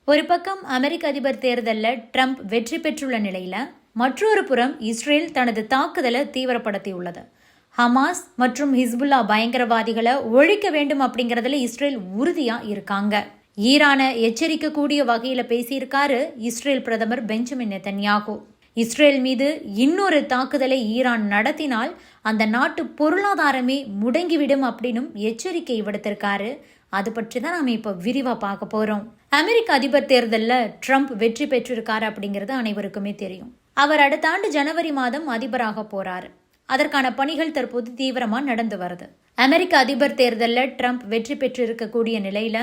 ஒரு பக்கம் அமெரிக்க அதிபர் தேர்தலில் ட்ரம்ப் வெற்றி பெற்றுள்ள நிலையில மற்றொரு புறம் இஸ்ரேல் தனது தாக்குதலை தீவிரப்படுத்தியுள்ளது. ஹமாஸ் மற்றும் ஹிஸ்புல்லா பயங்கரவாதிகளை ஒழிக்க வேண்டும் அப்படிங்கறதுல இஸ்ரேல் உறுதியா இருக்காங்க. ஈரானை எச்சரிக்கக்கூடிய வகையில பேசியிருக்காரு இஸ்ரேல் பிரதமர் பெஞ்சமின் நெதன்யாகு. இஸ்ரேல் மீது இன்னொரு தாக்குதலை ஈரான் நடத்தினால் அந்த நாட்டு பொருளாதாரமே முடங்கிவிடும் அப்படின்னு எச்சரிக்கை விடுத்திருக்காரு. அது பற்றி தான் நாம இப்போ விரிவா பார்க்க போறோம். அமெரிக்க அதிபர் தேர்தலில் ட்ரம்ப் வெற்றி பெற்றிருக்காரு அப்படிங்கிறது அனைவருக்குமே தெரியும். அவர் அடுத்த ஆண்டு ஜனவரி மாதம் அதிபராக போறாரு. அதற்கான பணிகள் தற்போது தீவிரமா நடந்து வருது. அமெரிக்க அதிபர் தேர்தலில் ட்ரம்ப் வெற்றி பெற்றிருக்கக்கூடிய நிலையில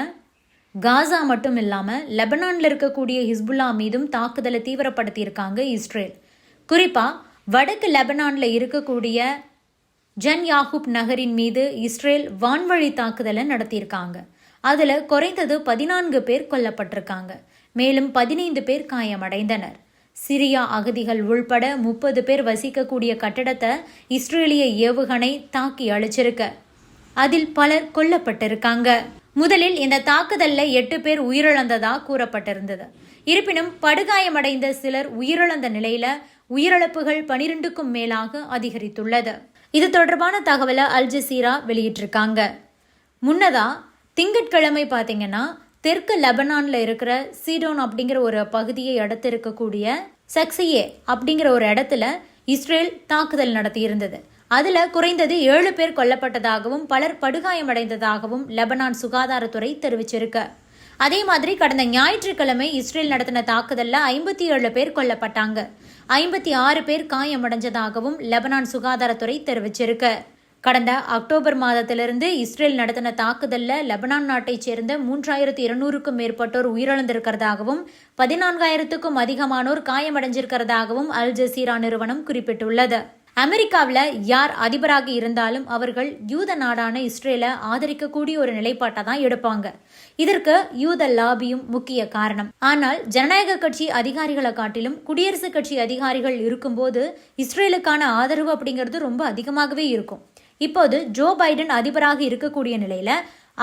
காசா மட்டும் இல்லாம லெபனான்ல இருக்கக்கூடிய ஹிஸ்புல்லா மீதும் தாக்குதலை தீவிரப்படுத்தி இருக்காங்க இஸ்ரேல். குறிப்பா வடக்கு லெபனான்ல இருக்கக்கூடிய ஜன் யாகூப் நகரின் மீது இஸ்ரேல் வான்வழி தாக்குதலை நடத்தியிருக்காங்க. அதுல குறைந்தது 14 பேர் கொல்லப்பட்டிருக்காங்க. மேலும் 15 பேர் காயமடைந்தனர். சிரியா அகதிகள் உள்பட 30 பேர் வசிக்கக்கூடிய கட்டடத்தை இஸ்ரேலிய ஏவுகணை தாக்கி அழிச்சிருக்க அதில் பலர் கொல்லப்பட்டிருக்காங்க. முதலில் இந்த தாக்குதல்ல 8 பேர் உயிரிழந்ததா கூறப்பட்டிருந்தது. இருப்பினும் படுகாயமடைந்த சிலர் உயிரிழந்த நிலையில உயிரிழப்புகள் 12க்கும் மேலாக அதிகரித்துள்ளது. இது தொடர்பான தகவலை அல் ஜசீரா வெளியிட்டிருக்காங்க. முன்னதா திங்கட்கிழமை பார்த்தீங்கன்னா தெற்கு லெபனான்ல இருக்கிற சீடோன் அப்படிங்கிற ஒரு பகுதியை அடுத்து இருக்கக்கூடிய சக்சியே அப்படிங்கிற ஒரு இடத்துல இஸ்ரேல் தாக்குதல் நடத்தி இருந்தது. அதுல குறைந்தது 7 பேர் கொல்லப்பட்டதாகவும் பலர் படுகாயமடைந்ததாகவும் லெபனான் சுகாதாரத்துறை தெரிவிச்சிருக்கு. அதே மாதிரி கடந்த ஞாயிற்றுக்கிழமை இஸ்ரேல் நடத்தின தாக்குதல்ல 57 பேர் கொல்லப்பட்டாங்க. 56 பேர் காயமடைஞ்சதாகவும் லெபனான் சுகாதாரத்துறை தெரிவிச்சிருக்கு. கடந்த அக்டோபர் மாதத்திலிருந்து இஸ்ரேல் நடத்தின தாக்குதல்ல லெபனான் நாட்டைச் சேர்ந்த 3200க்கும் மேற்பட்டோர் உயிரிழந்திருக்கிறதாகவும் 14,000க்கும் அதிகமானோர் காயமடைஞ்சிருக்கிறதாகவும் அல் ஜசீரா நிறுவனம் குறிப்பிட்டுள்ளது. அமெரிக்காவில் யார் அதிபராக இருந்தாலும் அவர்கள் யூத நாடான இஸ்ரேலை ஆதரிக்கக்கூடிய ஒரு நிலைப்பாட்டை தான் எடுப்பாங்க. இதற்கு யூத லாபியும் முக்கிய காரணம். ஆனால் ஜனநாயக கட்சி அதிகாரிகளை காட்டிலும் குடியரசுக் கட்சி அதிகாரிகள் இருக்கும்போது இஸ்ரேலுக்கான ஆதரவு அப்படிங்கிறது ரொம்ப அதிகமாகவே இருக்கும். இப்போது ஜோ பைடன் அதிபராக இருக்கக்கூடிய நிலையில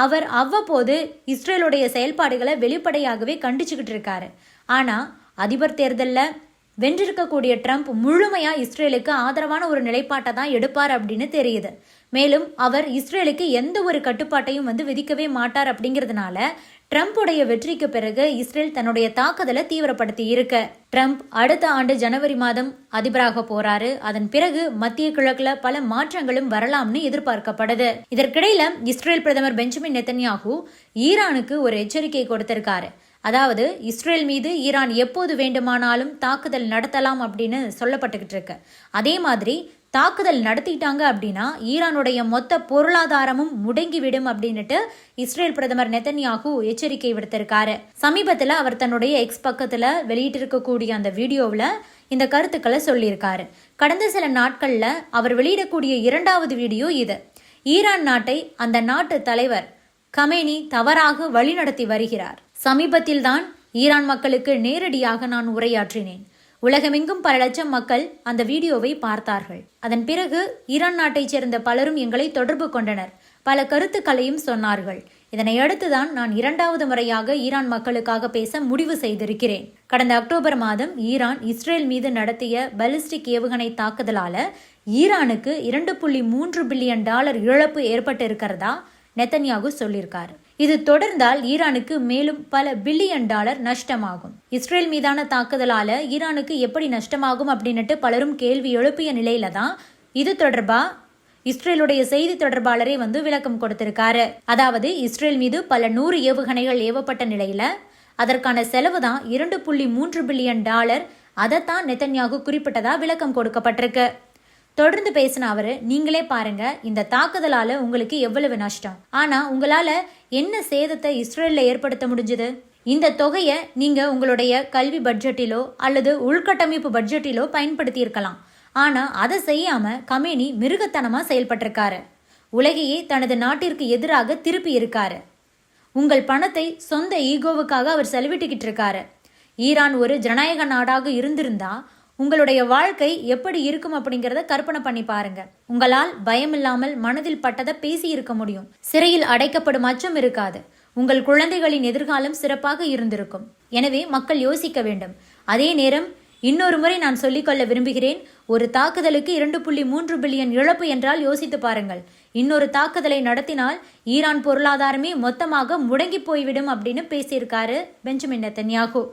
அவர் அவ்வப்போது இஸ்ரேலுடைய செயல்பாடுகளை வெளிப்படையாகவே கண்டிச்சுக்கிட்டு இருக்காரு. ஆனா அதிபர் தேர்தலில் வென்றிருக்கக்கூடிய ட்ரம்ப் முழுமையா இஸ்ரேலுக்கு ஆதரவான ஒரு நிலைப்பாட்டை தான் எடுப்பார் அப்படின்னு தெரியுது. மேலும் அவர் இஸ்ரேலுக்கு எந்த ஒரு கட்டுப்பாட்டையும் விதிக்கவே மாட்டார். அப்படிங்கிறதுனால ட்ரம்ப்புடைய வெற்றிக்கு பிறகு இஸ்ரேல் தன்னுடைய தாக்குதலை தீவிரப்படுத்தி இருக்கு. ட்ரம்ப் அடுத்த ஆண்டு ஜனவரி மாதம் அதிபராக போறாரு. அதன் பிறகு மத்திய கிழக்குல பல மாற்றங்களும் வரலாம்னு எதிர்பார்க்கப்படுது. இதற்கிடையில இஸ்ரேல் பிரதமர் பெஞ்சமின் நெதன்யாகு ஈரானுக்கு ஒரு எச்சரிக்கை கொடுத்திருக்காரு. அதாவது இஸ்ரேல் மீது ஈரான் எப்போது வேண்டுமானாலும் தாக்குதல் நடத்தலாம் அப்படின்னு சொல்லப்பட்டுக்கிட்டு இருக்கு. அதே மாதிரி தாக்குதல் நடத்திட்டாங்க அப்படின்னா ஈரானுடைய மொத்த பொருளாதாரமும் முடங்கிவிடும் அப்படின்னுட்டு இஸ்ரேல் பிரதமர் நெதன்யாகு எச்சரிக்கை விடுத்திருக்காரு. சமீபத்தில் அவர் தன்னுடைய எக்ஸ் பக்கத்துல வெளியிட்டிருக்கக்கூடிய அந்த வீடியோவில் இந்த கருத்துக்களை சொல்லியிருக்காரு. கடந்த சில நாட்கள்ல அவர் வெளியிடக்கூடிய 2வது வீடியோ இது. ஈரான் நாட்டை அந்த நாட்டு தலைவர் கமேனி தவறாக வழிநடத்தி வருகிறார். சமீபத்தில் தான் ஈரான் மக்களுக்கு நேரடியாக நான் உரையாற்றினேன். உலகமெங்கும் பல லட்சம் மக்கள் அந்த வீடியோவை பார்த்தார்கள். அதன் பிறகு ஈரான் நாட்டைச் சேர்ந்த பலரும் எங்களை தொடர்பு கொண்டனர். பல கருத்துக்களையும் சொன்னார்கள். இதனை அடுத்துதான் நான் 2வது முறையாக ஈரான் மக்களுக்காக பேச முடிவு செய்திருக்கிறேன். கடந்த அக்டோபர் மாதம் ஈரான் இஸ்ரேல் மீது நடத்திய பாலிஸ்டிக் ஏவுகணை தாக்குதலால ஈரானுக்கு $2.3 பில்லியன் இழப்பு ஏற்பட்டு இருக்கிறதா நெதன்யாகு சொல்லியிருக்காரு. இது தொடர்ந்தால் ஈரானுக்கு மேலும் பல பில்லியன் டாலர் நஷ்டமாகும். இஸ்ரேல் மீதான தாக்குதலால ஈரானுக்கு எப்படி நஷ்டமாகும் அப்படின்னுட்டு பலரும் கேள்வி எழுப்பிய நிலையில தான் இது தொடர்பா இஸ்ரேலுடைய செய்தி தொடர்பாளரே விளக்கம் கொடுத்திருக்காரு. அதாவது இஸ்ரேல் மீது பல 100 ஏவுகணைகள் ஏவப்பட்ட நிலையில அதற்கான செலவு தான் $2.3 பில்லியன். அதைத்தான் நெதன்யாகு குறிப்பிட்டதா விளக்கம் கொடுக்கப்பட்டிருக்கு. தொடர்ந்து பேசின அவரு, நீங்களே பாருங்க இந்த தாக்குதலால உங்களுக்கு எவ்வளவு நஷ்டம், ஆனா உங்களால என்ன சேதத்தை இஸ்ரேல்ல ஏற்படுத்த முடிஞ்சது? இந்த தொகையை நீங்க உங்களுடைய கல்வி பட்ஜெட்டிலோ அல்லது உள்கட்டமைப்பு பட்ஜெட்டிலோ பயன்படுத்தி இருக்கலாம். ஆனா அதை செய்யாம கமேனி மிருகத்தனமா செயல்பட்டிருக்காரு. உலகையே தனது நாட்டிற்கு எதிராக திருப்பி இருக்காரு. உங்கள் பணத்தை சொந்த ஈகோவுக்காக அவர் செலவிட்டுக்கிட்டு இருக்காரு. ஈரான் ஒரு ஜனநாயக நாடாக இருந்திருந்தா உங்களுடைய வாழ்க்கை எப்படி இருக்கும் அப்படிங்கிறத கற்பனை பண்ணி பாருங்க. உங்களால் பயமில்லாமல் மனதில் பட்டதை பேசி இருக்க முடியும். சிறையில் அடைக்கப்படும் அச்சம் இருக்காது. உங்கள் குழந்தைகளின் எதிர்காலம் சிறப்பாக இருந்திருக்கும். எனவே மக்கள் யோசிக்க வேண்டும். அதே நேரம் இன்னொரு முறை நான் சொல்லிக்கொள்ள விரும்புகிறேன், ஒரு தாக்குதலுக்கு 2.3 பில்லியன் இழப்பு என்றால் யோசித்து பாருங்கள். இன்னொரு தாக்குதலை நடத்தினால் ஈரான் பொருளாதாரமே மொத்தமாக முடங்கி போய்விடும் அப்படின்னு பேசியிருக்காரு பெஞ்சமின் நெத்தன்யாகு.